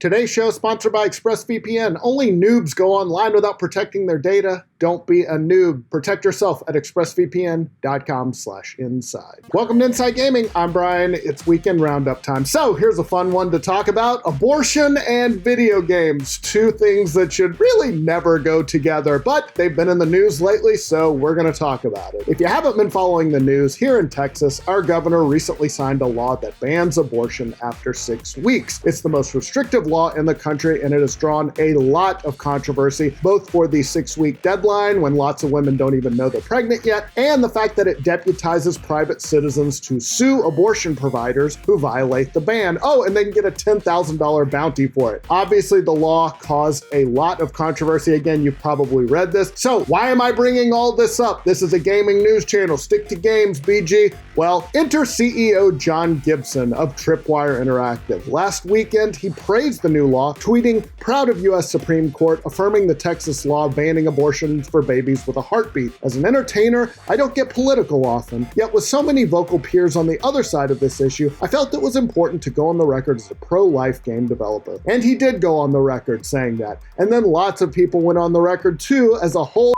Today's show is sponsored by ExpressVPN. Only noobs go online without protecting their data. Don't be a noob. Protect yourself at expressvpn.com/inside. Welcome to Inside Gaming. I'm Brian. It's weekend roundup time. So here's a fun one to talk about. Abortion and video games. Two things that should really never go together, but they've been in the news lately, so we're going to talk about it. If you haven't been following the news, here in Texas, our governor recently signed a law that bans abortion after 6 weeks. It's the most restrictive law in the country, and it has drawn a lot of controversy, both for the 6-week deadline when lots of women don't even know they're pregnant yet, and the fact that it deputizes private citizens to sue abortion providers who violate the ban. Oh, and they can get a $10,000 bounty for it. Obviously, the law caused a lot of controversy. Again, you've probably read this. So why am I bringing all this up? This is a gaming news channel. Stick to games, BG. Well, enter CEO John Gibson of Tripwire Interactive. Last weekend, he praised the new law, tweeting, "Proud of U.S. Supreme Court affirming the Texas law banning abortion for babies with a heartbeat. As an entertainer, I don't get political often, yet with so many vocal peers on the other side of this issue, I felt it was important to go on the record as a pro-life game developer." And he did go on the record saying that. And then lots of people went on the record too, as a whole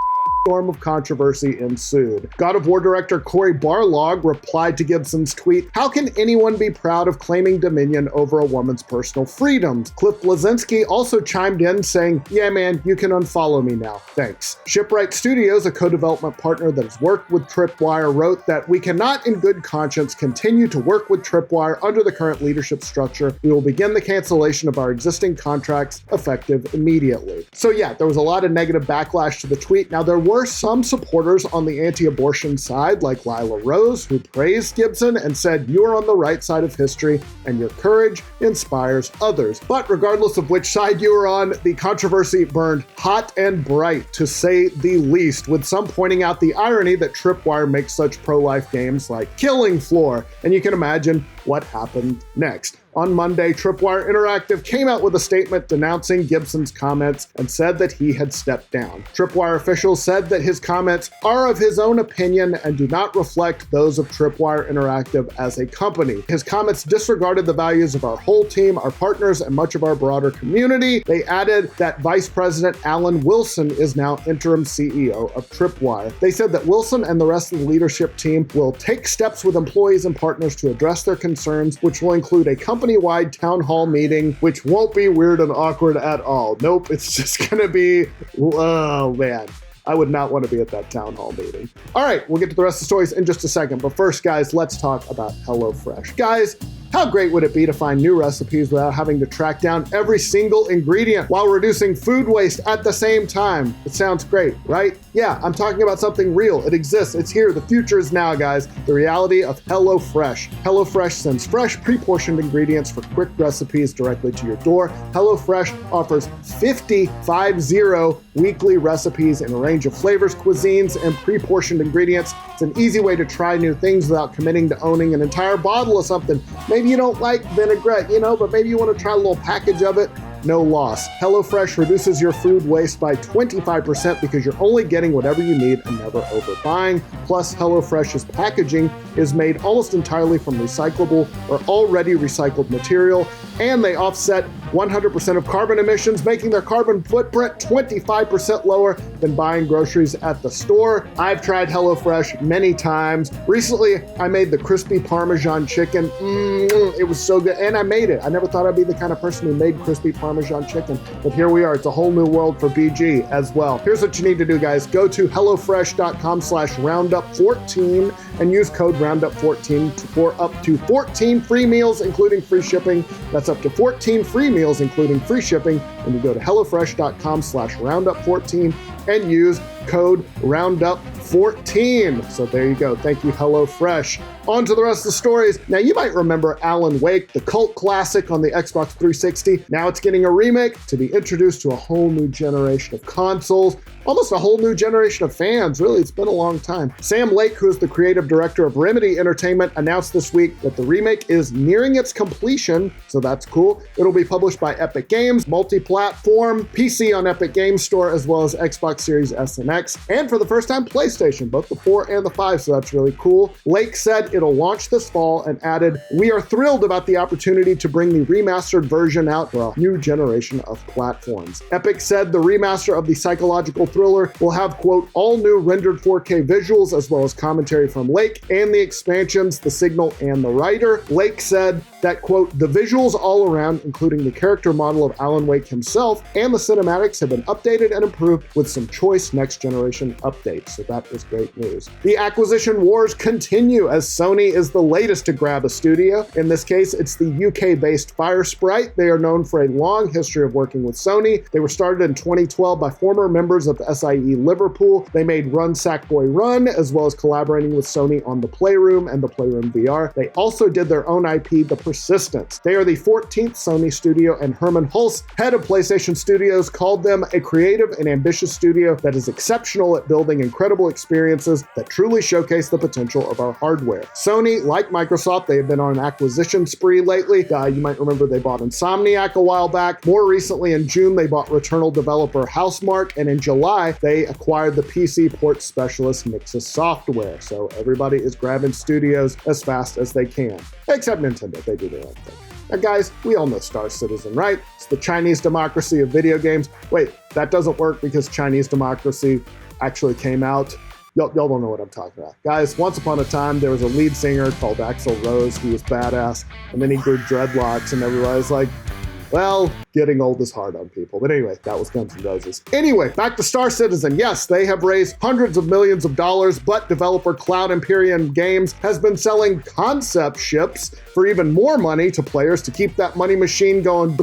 storm of controversy ensued. God of War director Cory Barlog replied to Gibson's tweet, "How can anyone be proud of claiming dominion over a woman's personal freedoms?" Cliff Bleszinski also chimed in saying, "Yeah man, you can unfollow me now, thanks." Shipwright Studios, a co-development partner that has worked with Tripwire, wrote that we cannot in good conscience continue to work with Tripwire under the current leadership structure. We will begin the cancellation of our existing contracts effective immediately. So yeah, there was a lot of negative backlash to the tweet. Now there were some supporters on the anti-abortion side, like Lila Rose, who praised Gibson and said, "You're on the right side of history and your courage inspires others." But regardless of which side you were on, the controversy burned hot and bright, to say the least, with some pointing out the irony that Tripwire makes such pro-life games like Killing Floor, and you can imagine what happened next. On Monday, Tripwire Interactive came out with a statement denouncing Gibson's comments and said that he had stepped down. Tripwire officials said that his comments are of his own opinion and do not reflect those of Tripwire Interactive as a company. His comments disregarded the values of our whole team, our partners, and much of our broader community. They added that Vice President Alan Wilson is now interim CEO of Tripwire. They said that Wilson and the rest of the leadership team will take steps with employees and partners to address their concerns, which will include a company-wide town hall meeting, which won't be weird and awkward at all. Nope, it's just gonna be, oh man. I would not want to be at that town hall meeting. All right, we'll get to the rest of the stories in just a second, but first, guys, let's talk about HelloFresh. Guys, how great would it be to find new recipes without having to track down every single ingredient while reducing food waste at the same time? It sounds great, right? Yeah, I'm talking about something real. It exists. It's here. The future is now, guys. The reality of HelloFresh. HelloFresh sends fresh, pre-portioned ingredients for quick recipes directly to your door. HelloFresh offers 50 weekly recipes in a range of flavors, cuisines, and pre-portioned ingredients. It's an easy way to try new things without committing to owning an entire bottle of something. Maybe you don't like vinaigrette, but maybe you want to try a little package of it. No loss. HelloFresh reduces your food waste by 25% because you're only getting whatever you need and never overbuying. Plus, HelloFresh's packaging is made almost entirely from recyclable or already recycled material, and they offset 100% of carbon emissions, making their carbon footprint 25% lower than buying groceries at the store. I've tried HelloFresh many times. Recently, I made the crispy Parmesan chicken. It was so good, and I made it. I never thought I'd be the kind of person who made crispy Parmesan chicken, but here we are. It's a whole new world for BG as well. Here's what you need to do, guys. Go to hellofresh.com/roundup14 and use code roundup14 for up to 14 free meals, including free shipping. That's up to 14 free meals, including free shipping, when you go to hellofresh.com/roundup14 and use code roundup14. So there you go. Thank you, HelloFresh. On to the rest of the stories. Now, you might remember Alan Wake, the cult classic on the Xbox 360. Now it's getting a remake to be introduced to a whole new generation of consoles, almost a whole new generation of fans. Really, it's been a long time. Sam Lake, who is the creative director of Remedy Entertainment, announced this week that the remake is nearing its completion, so that's cool. It'll be published by Epic Games, multi-platform, PC on Epic Games Store, as well as Xbox Series S and X, and for the first time, PlayStation, both the 4 and the 5, so that's really cool. Lake said it'll launch this fall and added, "We are thrilled about the opportunity to bring the remastered version out for a new generation of platforms." Epic said the remaster of the psychological thriller will have, quote, "all new rendered 4K visuals as well as commentary from Lake and the expansions, the signal, and the writer." Lake said that, quote, "the visuals all around, including the character model of Alan Wake himself and the cinematics, have been updated and improved with some choice next-generation updates." So that is great news. The acquisition wars continue as Sony is the latest to grab a studio. In this case, it's the UK-based Firesprite. They are known for a long history of working with Sony. They were started in 2012 by former members of the SIE Liverpool. They made Run Sackboy Run, as well as collaborating with Sony on the Playroom and the Playroom VR. They also did their own IP, The Persistence. They are the 14th Sony studio, and Herman Hulse, head of PlayStation Studios, called them a creative and ambitious studio that is exceptional at building incredible experiences that truly showcase the potential of our hardware. Sony, like Microsoft, they have been on an acquisition spree lately. You might remember they bought Insomniac a while back. More recently, in June, they bought Returnal developer Housemarque, and in July, they acquired the PC port specialist Mixus Software. So everybody is grabbing studios as fast as they can, except Nintendo. They do their own thing. Now, guys, we all know Star Citizen, right? It's the Chinese democracy of video games. Wait, that doesn't work because Chinese democracy actually came out. Y'all don't know what I'm talking about. Guys, once upon a time, there was a lead singer called Axl Rose. He was badass, and then he grew dreadlocks, and everybody's like, well, getting old is hard on people. But anyway, that was Guns N' Roses. Anyway, back to Star Citizen. Yes, they have raised hundreds of millions of dollars, but developer Cloud Imperium Games has been selling concept ships for even more money to players to keep that money machine going.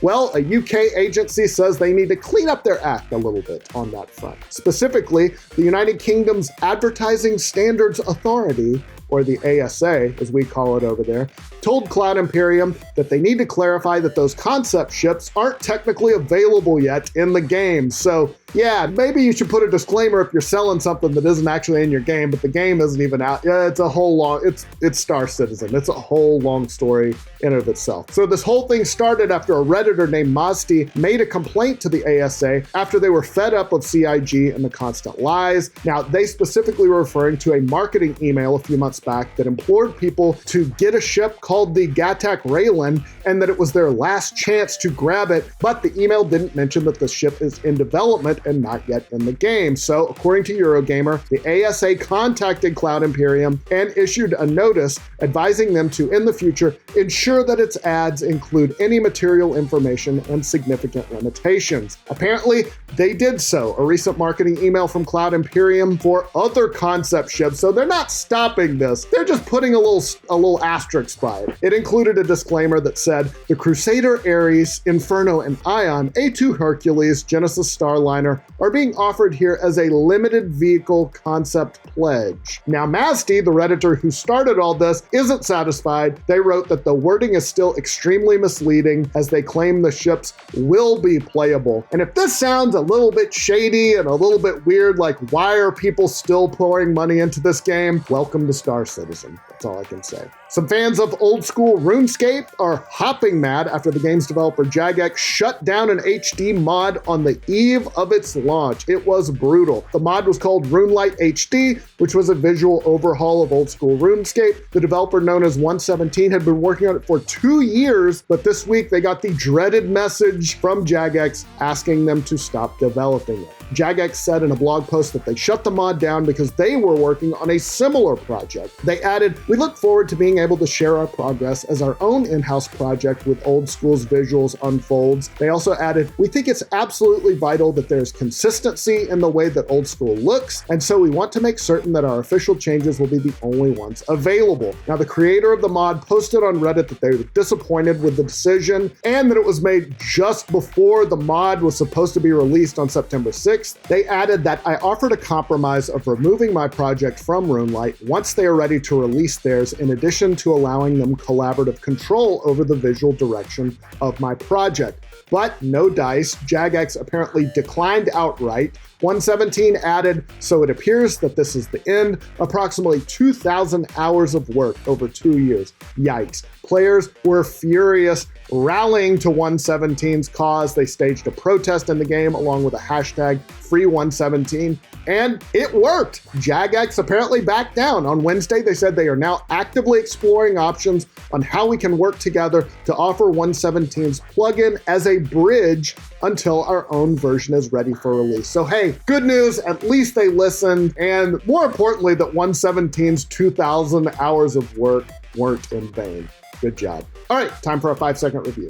Well, a UK agency says they need to clean up their act a little bit on that front. Specifically, the United Kingdom's Advertising Standards Authority, or the ASA, as we call it over there, told Cloud Imperium that they need to clarify that those concept ships aren't technically available yet in the game. So, yeah, maybe you should put a disclaimer if you're selling something that isn't actually in your game, but the game isn't even out. Yeah, it's a whole long, it's Star Citizen. It's a whole long story in and of itself. So this whole thing started after a Redditor named Mazty made a complaint to the ASA after they were fed up of CIG and the constant lies. Now, they specifically were referring to a marketing email a few months back that implored people to get a ship called the Gatak Raylan and that it was their last chance to grab it, but the email didn't mention that the ship is in development and not yet in the game. So, according to Eurogamer, the ASA contacted Cloud Imperium and issued a notice advising them to, in the future, ensure that its ads include any material information and significant limitations. Apparently, they did so. A recent marketing email from Cloud Imperium for other concept ships, so they're not stopping this. They're just putting a little asterisk by it. It included a disclaimer that said, the Crusader, Ares, Inferno, and Ion, A2 Hercules, Genesis Starliner are being offered here as a limited vehicle concept pledge. Now, Mazty, the Redditor who started all this, isn't satisfied. They wrote that the wording is still extremely misleading as they claim the ships will be playable. And if this sounds a little bit shady and a little bit weird, like why are people still pouring money into this game? Welcome to Star Citizen. That's all I can say. Some fans of Old School RuneScape are hopping mad after the game's developer Jagex shut down an HD mod on the eve of its launch. It was brutal. The mod was called RuneLite HD, which was a visual overhaul of Old School RuneScape. The developer, known as 117, had been working on it for 2 years, but this week they got the dreaded message from Jagex asking them to stop developing it. Jagex said in a blog post that they shut the mod down because they were working on a similar project. They added, "We look forward to being able to share our progress as our own in-house project with Old School's visuals unfolds." They also added, "We think it's absolutely vital that there's consistency in the way that Old School looks, and so we want to make certain that our official changes will be the only ones available." Now, the creator of the mod posted on Reddit that they were disappointed with the decision and that it was made just before the mod was supposed to be released on September 6th. They added that, "I offered a compromise of removing my project from RuneLite once they are ready to release theirs, in addition to allowing them collaborative control over the visual direction of my project." But no dice. Jagex apparently declined outright. 117 added, "So it appears that this is the end. Approximately 2,000 hours of work over 2 years. Yikes." Players were furious. Rallying to 117's cause, they staged a protest in the game along with a hashtag #Free117, and it worked. Jagex apparently backed down. On Wednesday, they said they are now actively exploring options on how we can work together to offer 117's plugin as a bridge until our own version is ready for release. So hey, good news, at least they listened, and more importantly, that 117's 2,000 hours of work weren't in vain. Good job. All right, time for a 5-second review.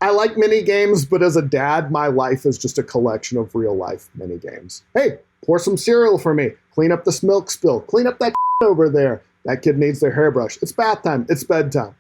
I like mini games, but as a dad, my life is just a collection of real life mini games. Hey, pour some cereal for me. Clean up this milk spill. Clean up that over there. That kid needs their hairbrush. It's bath time. It's bedtime.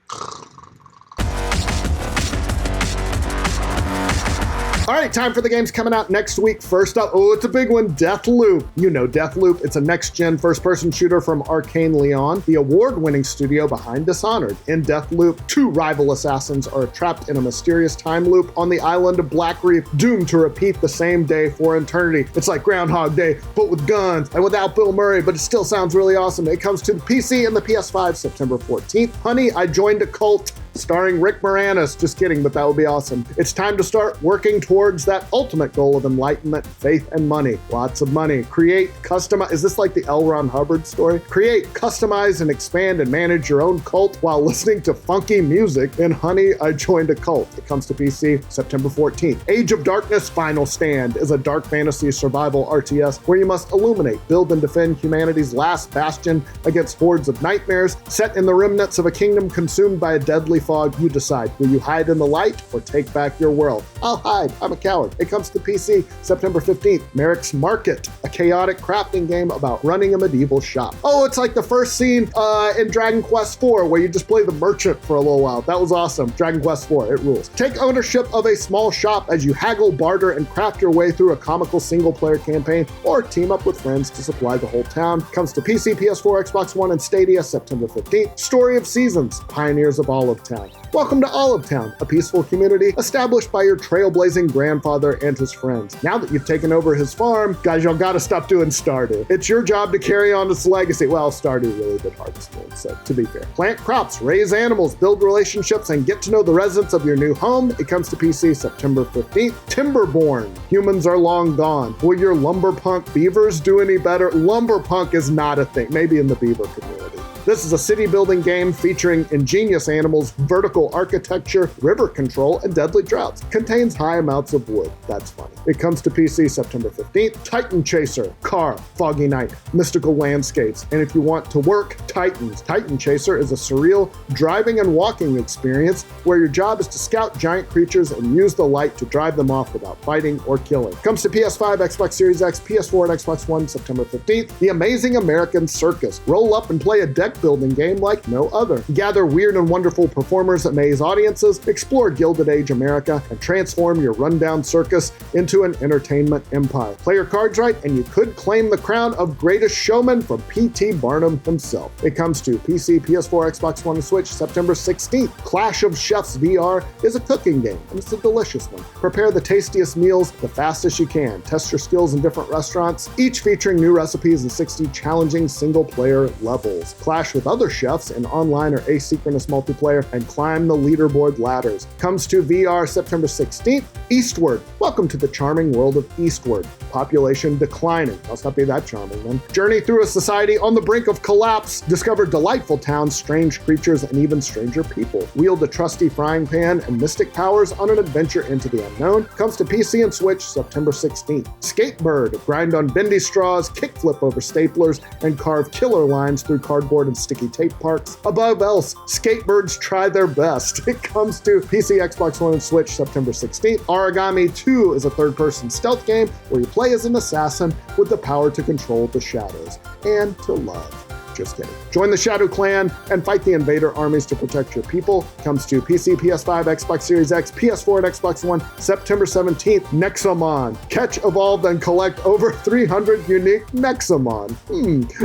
All right, time for the games coming out next week. First up, oh, it's a big one, Deathloop. You know Deathloop. It's a next-gen first-person shooter from Arcane Leon, the award-winning studio behind Dishonored. In Deathloop, 2 rival assassins are trapped in a mysterious time loop on the island of Black Reef, doomed to repeat the same day for eternity. It's like Groundhog Day, but with guns and without Bill Murray, but it still sounds really awesome. It comes to the PC and the PS5 September 14th. Honey, I Joined a Cult, starring Rick Moranis. Just kidding, but that would be awesome. It's time to start working towards that ultimate goal of enlightenment, faith, and money. Lots of money. Create, customize. Is this like the L. Ron Hubbard story? Create, customize, and expand and manage your own cult while listening to funky music in Honey, I Joined a Cult. It comes to PC September 14th. Age of Darkness Final Stand is a dark fantasy survival RTS where you must illuminate, build, and defend humanity's last bastion against hordes of nightmares. Set in the remnants of a kingdom consumed by a deadly fog, you decide. Will you hide in the light or take back your world? I'll hide. I'm a coward. It comes to PC September 15th. Merrick's Market, a chaotic crafting game about running a medieval shop. Oh, it's like the first scene in Dragon Quest IV where you just play the merchant for a little while. That was awesome. Dragon Quest IV, it rules. Take ownership of a small shop as you haggle, barter, and craft your way through a comical single-player campaign, or team up with friends to supply the whole town. Comes to PC, PS4, Xbox One, and Stadia September 15th. Story of Seasons, Pioneers of Olive Town. Welcome to Olive Town, a peaceful community established by your trailblazing grandfather and his friends. Now that you've taken over his farm, guys, y'all gotta stop doing Stardew. It's your job to carry on its legacy. Well, Stardew really did Harvest Moon, so to be fair. Plant crops, raise animals, build relationships, and get to know the residents of your new home. It comes to PC September 15th. Timberborn, Humans Are Long Gone. Will your lumberpunk beavers do any better? Lumberpunk is not a thing, maybe in the beaver community. This is a city-building game featuring ingenious animals, vertical architecture, river control, and deadly droughts. Contains high amounts of wood. That's funny. It comes to PC September 15th. Titan Chaser, Car, Foggy Night, Mystical Landscapes. And if you want to work, Titans. Titan Chaser is a surreal driving and walking experience where your job is to scout giant creatures and use the light to drive them off without fighting or killing. Comes to PS5, Xbox Series X, PS4, and Xbox One September 15th. The Amazing American Circus. Roll up and play a deck building game like no other. Gather weird and wonderful performers, amaze audiences, explore Gilded Age America, and transform your rundown circus into an entertainment empire. Play your cards right, and you could claim the crown of greatest showman from P.T. Barnum himself. It comes to PC, PS4, Xbox One, and Switch September 16th. Clash of Chefs VR is a cooking game, and it's a delicious one. Prepare the tastiest meals the fastest you can. Test your skills in different restaurants, each featuring new recipes and 60 challenging single-player levels. Clash with other chefs in online or asynchronous multiplayer and climb the leaderboard ladders. Comes to VR September 16th. Eastward. Welcome to the charming world of Eastward. Population declining. Must not be that charming then. Journey through a society on the brink of collapse. Discover delightful towns, strange creatures, and even stranger people. Wield a trusty frying pan and mystic powers on an adventure into the unknown. Comes to PC and Switch September 16th. SkateBird. Grind on bendy straws, kickflip over staplers, and carve killer lines through cardboard and sticky tape parks. Above else, skatebirds try their best. It comes to PC, Xbox One, and Switch September 16th. Origami 2 is a third-person stealth game where you play as an assassin with the power to control the shadows and to love. Just kidding. Join the Shadow Clan and fight the invader armies to protect your people. Comes to PC, PS5, Xbox Series X, PS4, and Xbox One, September 17th. Nexomon. Catch, evolve, and collect over 300 unique Nexomon.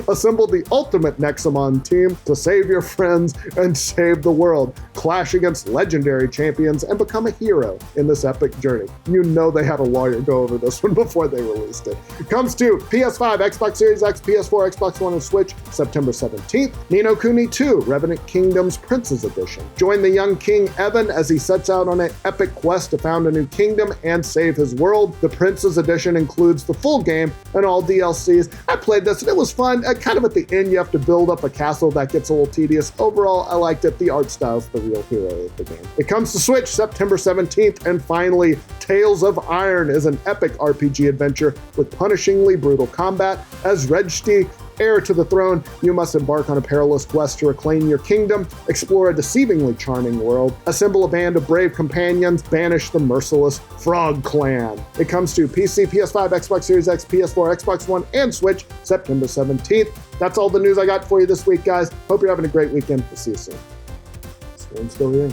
Assemble the ultimate Nexomon team to save your friends and save the world. Clash against legendary champions and become a hero in this epic journey. You know they had a lawyer go over this one before they released it. Comes to PS5, Xbox Series X, PS4, Xbox One, and Switch, September 17th. Ni no Kuni 2, Revenant Kingdom's Prince's Edition. Join the young King Evan as he sets out on an epic quest to found a new kingdom and save his world. The Prince's Edition includes the full game and all DLCs. I played this and it was fun. Kind of at the end, you have to build up a castle that gets a little tedious. Overall, I liked it. The art style is the real hero of the game. It comes to Switch, September 17th. And finally, Tales of Iron is an epic RPG adventure with punishingly brutal combat. As Regti, heir to the throne, you must embark on a perilous quest to reclaim your kingdom, explore a deceivingly charming world, assemble a band of brave companions, banish the merciless Frog Clan. It comes to PC, PS5, Xbox Series X, PS4, Xbox One, and Switch, September 17th. That's all the news I got for you this week, guys. Hope you're having a great weekend. We'll see you soon. Still here.